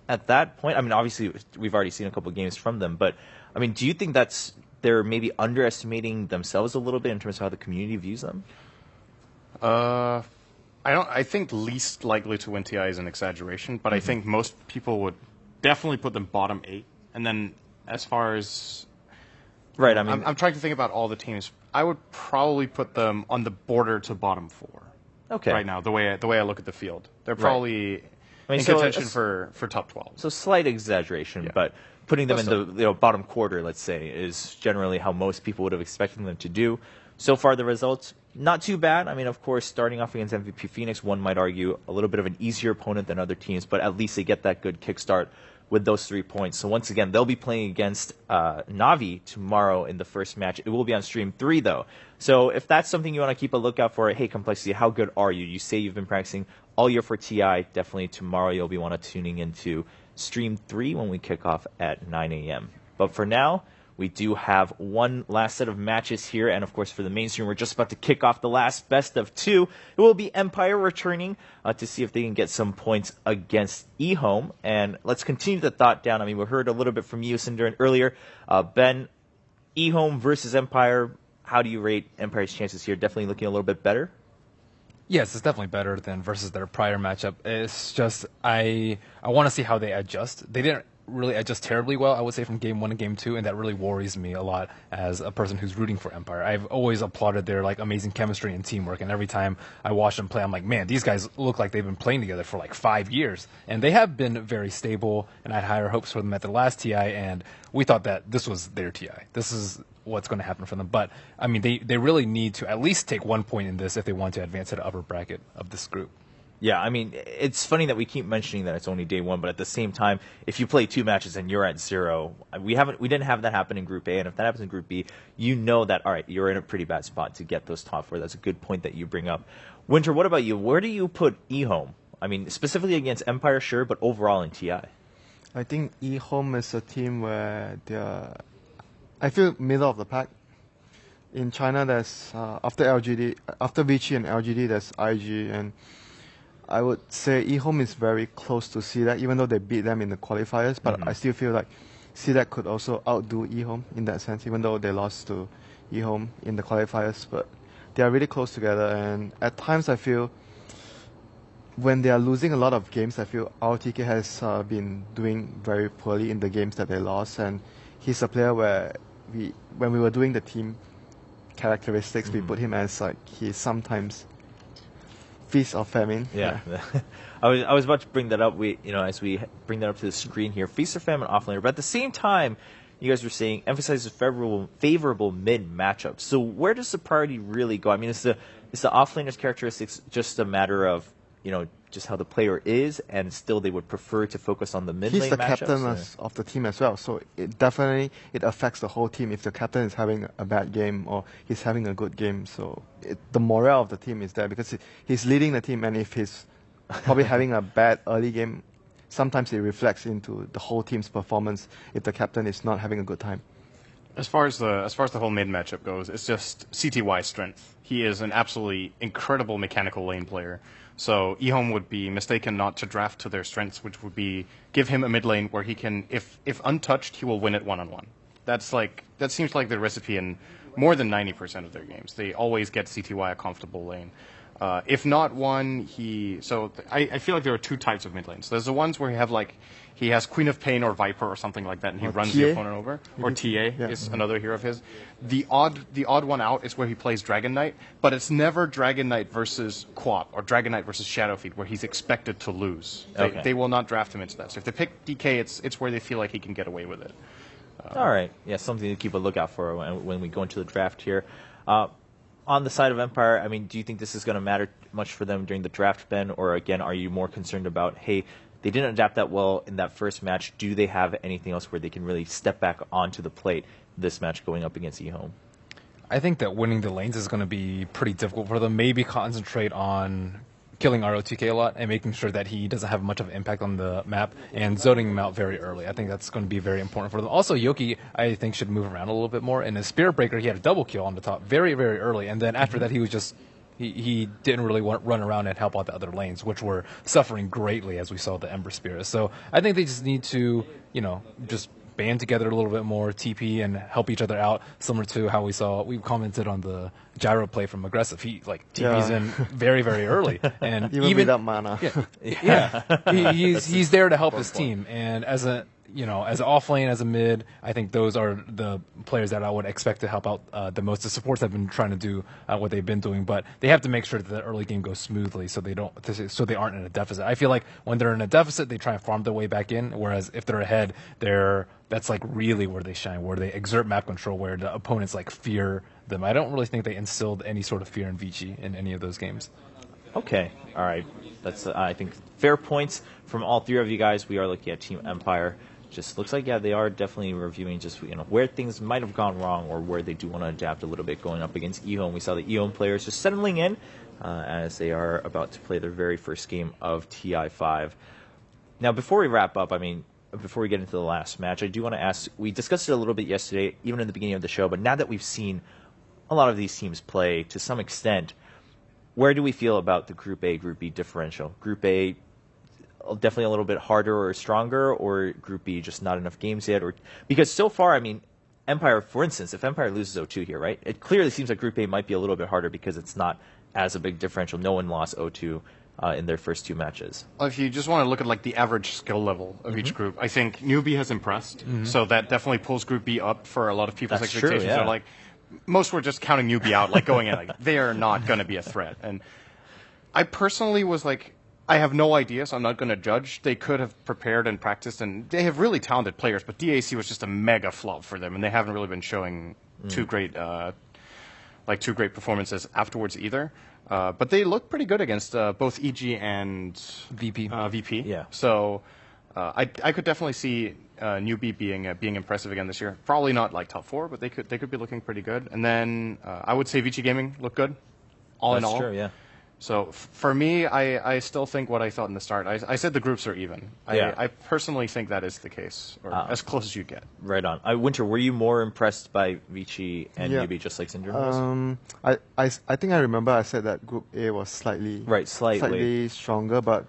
at that point, I mean, obviously we've already seen a couple of games from them, but I mean, do you think they're maybe underestimating themselves a little bit in terms of how the community views them? I think least likely to win TI is an exaggeration, but I think most people would definitely put them bottom 8. And then as far as right, I mean, I'm trying to think about all the teams. I would probably put them on the border to bottom 4. Okay. Right now, the way I look at the field, they're probably in so contention for top 12. So slight exaggeration, but putting them in the bottom quarter, let's say, is generally how most people would have expected them to do. So far, the results, not too bad. I mean, of course, starting off against MVP Phoenix, one might argue a little bit of an easier opponent than other teams, but at least they get that good kickstart with those 3 points. So once again, they'll be playing against Navi tomorrow in the first match. It will be on Stream 3, though. So if that's something you want to keep a lookout for, hey, Complexity, how good are you? You say you've been practicing all year for TI. Definitely tomorrow you'll be tuning into Stream 3 when we kick off at 9 a.m. But for now, we do have one last set of matches here, and of course for the main stream, we're just about to kick off the last best of 2. It will be Empire returning to see if they can get some points against eHome. And let's continue the thought down. I mean, we heard a little bit from you, Cinder, earlier. Ben, eHome versus Empire, how do you rate Empire's chances here? Definitely looking a little bit better? Yes, it's definitely better than versus their prior matchup. It's just I want to see how they adjust. They didn't really adjust terribly well, I would say, from Game 1 to Game 2, and that really worries me a lot as a person who's rooting for Empire. I've always applauded their amazing chemistry and teamwork, and every time I watch them play, I'm like, man, these guys look like they've been playing together for 5 years. And they have been very stable, and I had higher hopes for them at the last TI, and we thought that this was their TI. This is what's going to happen for them. But, I mean, they really need to at least take 1 point in this if they want to advance to the upper bracket of this group. Yeah, I mean, it's funny that we keep mentioning that it's only day 1, but at the same time, if you play 2 matches and you're at 0, we didn't have that happen in Group A, and if that happens in Group B, you know that, all right, you're in a pretty bad spot to get those top 4. That's a good point that you bring up. Winter, what about you? Where do you put eHome? I mean, specifically against Empire, sure, but overall in TI? I think eHome is a team where I feel middle of the pack. In China, there's after Vichy and LGD, there's IG, and I would say eHome is very close to CDAC, even though they beat them in the qualifiers. But I still feel like CDAC could also outdo eHome in that sense, even though they lost to eHome in the qualifiers. But they are really close together, and at times I feel when they are losing a lot of games, I feel RTK has been doing very poorly in the games that they lost, and he's a player where when we were doing the team characteristics, we put him as he's sometimes feast or famine. Yeah. I was about to bring that up. As we bring that up to the screen here, feast or famine offlaner. But at the same time, you guys were saying emphasizes favorable mid matchups. So where does the priority really go? I mean, is the offlaner's characteristics just a matter of just how the player is, and still they would prefer to focus on the mid lane matchups? He's the captain of the team as well, so it affects the whole team if the captain is having a bad game or he's having a good game. So the morale of the team is there because he's leading the team, and if he's probably having a bad early game, sometimes it reflects into the whole team's performance if the captain is not having a good time. As far as the whole mid matchup goes, it's just CTY's strength. He is an absolutely incredible mechanical lane player. So eHome would be mistaken not to draft to their strengths, which would be give him a mid lane where he can, if untouched, he will win it 1-on-1. That seems like the recipe in more than 90% of their games. They always get CTY a comfortable lane. If not one, I feel like there are 2 types of mid lanes. There's the ones where he has Queen of Pain or Viper or something like that, and he runs the opponent over. Or TA is another hero of his. The odd one out is where he plays Dragon Knight, but it's never Dragon Knight versus Quap or Dragon Knight versus Shadowfeet where he's expected to lose. They will not draft him into that. So if they pick DK, it's where they feel like he can get away with it. All right. Yeah, something to keep a lookout for when we go into the draft here. On the side of Empire, I mean, do you think this is going to matter much for them during the draft, Ben? Or, again, are you more concerned about, hey, they didn't adapt that well in that first match. Do they have anything else where they can really step back onto the plate this match going up against eHome? I think that winning the lanes is going to be pretty difficult for them. Maybe concentrate on killing ROTK a lot and making sure that he doesn't have much of an impact on the map and zoning him out very early. I think that's going to be very important for them. Also, Yoki, I think, should move around a little bit more. In his Spirit Breaker, he had a double kill on the top very, very early, and then after that he was just He didn't really run around and help out the other lanes, which were suffering greatly as we saw the Ember Spirit. So I think they just need to, just band together a little bit more, TP, and help each other out, similar to how we commented on the Gyro play from Aggressive. He TP's in very, very early. And even without mana. He's there to help his team. And as as an off lane, as a mid, I think those are the players that I would expect to help out the most. The supports have been trying to do what they've been doing, but they have to make sure that the early game goes smoothly, so they aren't in a deficit. I feel like when they're in a deficit, they try and farm their way back in. Whereas if they're ahead, that's like really where they shine, where they exert map control, where the opponents like fear them. I don't really think they instilled any sort of fear in Vici in any of those games. Okay, all right. That's I think fair points from all three of you guys. We are looking at Team Empire. Just looks like, they are definitely reviewing just where things might have gone wrong or where they do want to adapt a little bit going up against EHOME. We saw the EHOME players just settling in as they are about to play their very first game of TI5. Now, before we wrap up, before we get into the last match, I do want to ask, we discussed it a little bit yesterday, even in the beginning of the show, but now that we've seen a lot of these teams play to some extent, where do we feel about the Group A, Group B differential? Group A, definitely a little bit harder or stronger, or Group B, just not enough games yet? Or because so far, Empire, for instance, if Empire loses 0-2 here, right, it clearly seems like Group A might be a little bit harder because it's not as a big differential. No one lost 0-2 in their first two matches. If you just want to look at the average skill level of each group, I think Newbie has impressed, so that definitely pulls Group B up for a lot of people's expectations. True, yeah. They're most were just counting Newbie out, going in, they are not going to be a threat. And I personally was I have no idea, so I'm not going to judge. They could have prepared and practiced, and they have really talented players, but DAC was just a mega flop for them, and they haven't really been showing two great performances afterwards either. But they look pretty good against both EG and VP. VP. Yeah. So I could definitely see Newbie being impressive again this year. Probably not top 4, but they could be looking pretty good. And then I would say Vici Gaming looked good, all in all. That's true, yeah. So for me, I still think what I thought in the start. I said the groups are even. Yeah. I personally think that is the case, or as close as you get. Right on. Winter, were you more impressed by Vici and Newbie, just like Syndrome was? I think I remember I said that Group A was slightly stronger, but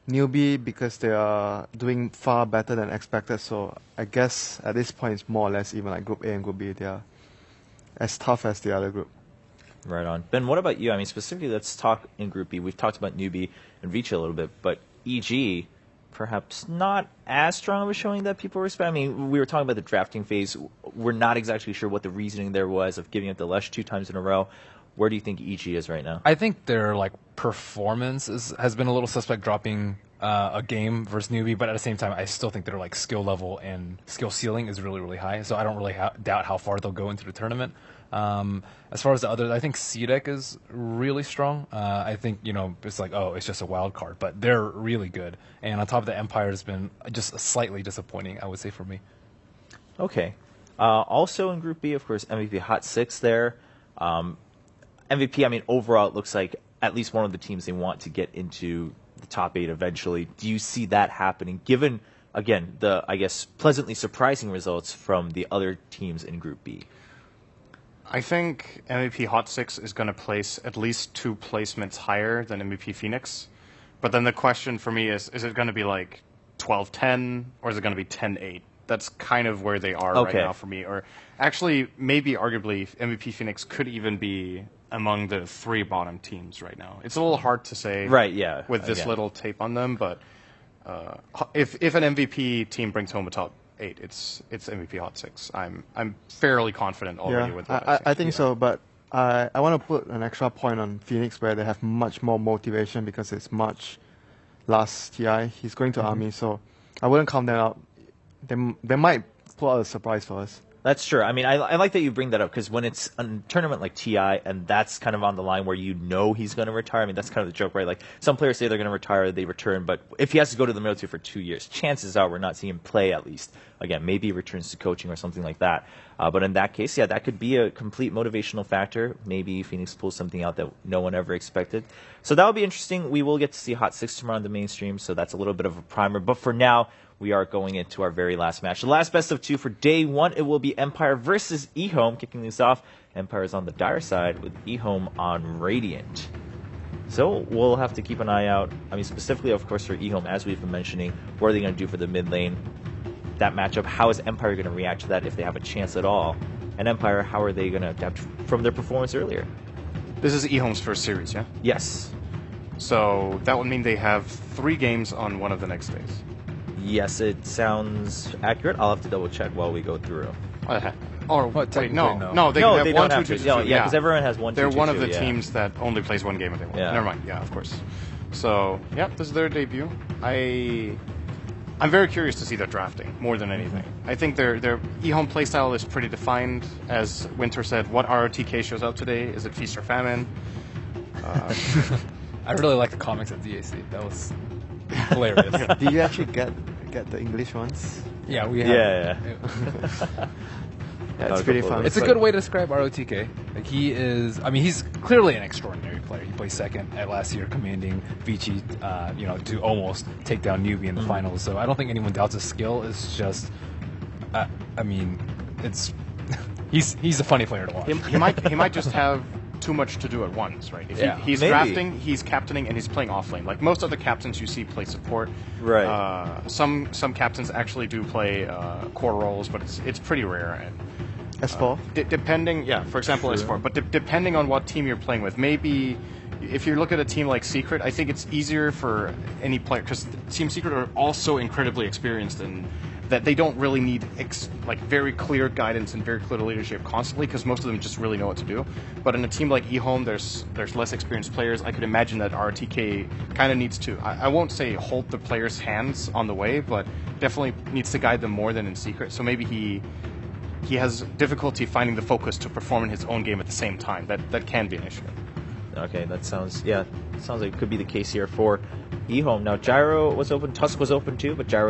Newbie, because they are doing far better than expected, so I guess at this point it's more or less even, Group A and Group B. They are as tough as the other group. Right on. Ben, what about you? Specifically, let's talk in Group B. We've talked about Newbie and Vici a little bit, but EG, perhaps not as strong of a showing that people respect. We were talking about the drafting phase. We're not exactly sure what the reasoning there was of giving up the Lesh 2 times in a row. Where do you think EG is right now? I think their performance has been a little suspect, dropping a game versus Newbie, but at the same time, I still think their skill level and skill ceiling is really, really high. So I don't really doubt how far they'll go into the tournament. As far as the others, I think CDEC is really strong. I think, it's it's just a wild card, but they're really good. And on top of that, Empire has been just slightly disappointing, I would say, for me. Okay. Also in Group B, of course, MVP Hot 6 there. MVP, overall, it looks like at least one of the teams they want to get into the top 8 eventually. Do you see that happening, given, again, the, pleasantly surprising results from the other teams in Group B? I think MVP Hot 6 is going to place at least 2 placements higher than MVP Phoenix. But then the question for me is it going to be 12-10 or is it going to be 10-8? That's kind of where they are right now for me. Or actually, maybe arguably, MVP Phoenix could even be among the 3 bottom teams right now. It's a little hard to say with this little tape on them, but if an MVP team brings home a top 8, it's MVP Hot 6. I'm fairly confident already with what I think so, but I want to put an extra point on Phoenix where they have much more motivation because it's March last TI. He's going to Army, so I wouldn't count them out. They might pull out a surprise for us. That's true. I like that you bring that up because when it's a tournament like TI and that's kind of on the line where he's going to retire, that's kind of the joke, right? Some players say they're going to retire, they return, but if he has to go to the military for 2 years, chances are we're not seeing him play at least. Again, maybe he returns to coaching or something like that. But in that case, that could be a complete motivational factor. Maybe Phoenix pulls something out that no one ever expected. So that will be interesting. We will get to see Hot 6 tomorrow on the mainstream, so that's a little bit of a primer. But for now, we are going into our very last match. The last best of 2 for day 1. It will be Empire versus eHome. Kicking this off, Empire is on the dire side with eHome on Radiant. So we'll have to keep an eye out. I mean, specifically, of course, for eHome, as we've been mentioning, what are they going to do for the mid lane? That matchup, how is Empire going to react to that if they have a chance at all? And Empire, how are they going to adapt from their performance earlier? This is eHome's first series, yeah? Yes. So that would mean they have 3 games on one of the next days. Yes, it sounds accurate. I'll have to double check while we go through. Or What, wait, no, technically, no, they No, can have they 1, don't 2, have 2, to. 2, Yeah, because everyone has 1, 2, They're 2, one of 2, the teams that only plays 1 game if they want. Yeah. Never mind. Yeah, of course. So, yeah, this is their debut. I'm very curious to see their drafting more than anything. I think their eHome playstyle is pretty defined. As Winter said, what ROTK shows up today? Is it Feast or Famine? I really like the comics at DAC. That was hilarious. Did you actually get the English ones? Yeah, we have. Yeah. Yeah, it's pretty fun. It's a good way to describe ROTK. Like he's clearly an extraordinary player. He placed second at last year, commanding Vici, to almost take down Newbie in the finals. So I don't think anyone doubts his skill. It's just, he's a funny player to watch. He might just have too much to do at once, right? If he's maybe. drafting, he's captaining, and he's playing offlane. Like most other captains you see play support. Right. Some captains actually do play core roles, but it's pretty rare. And S4? depending, for example, S4. But depending on what team you're playing with, maybe if you look at a team like Secret, I think it's easier for any player because Team Secret are also incredibly experienced and that they don't really need very clear guidance and very clear leadership constantly because most of them just really know what to do. But in a team like eHome, there's less experienced players. I could imagine that RTK kind of needs to, I won't say hold the players' hands on the way, but definitely needs to guide them more than in Secret. So maybe he has difficulty finding the focus to perform in his own game at the same time. That can be an issue. Okay, that sounds like it could be the case here for eHome. Now, Gyro was open, Tusk was open too, but Gyro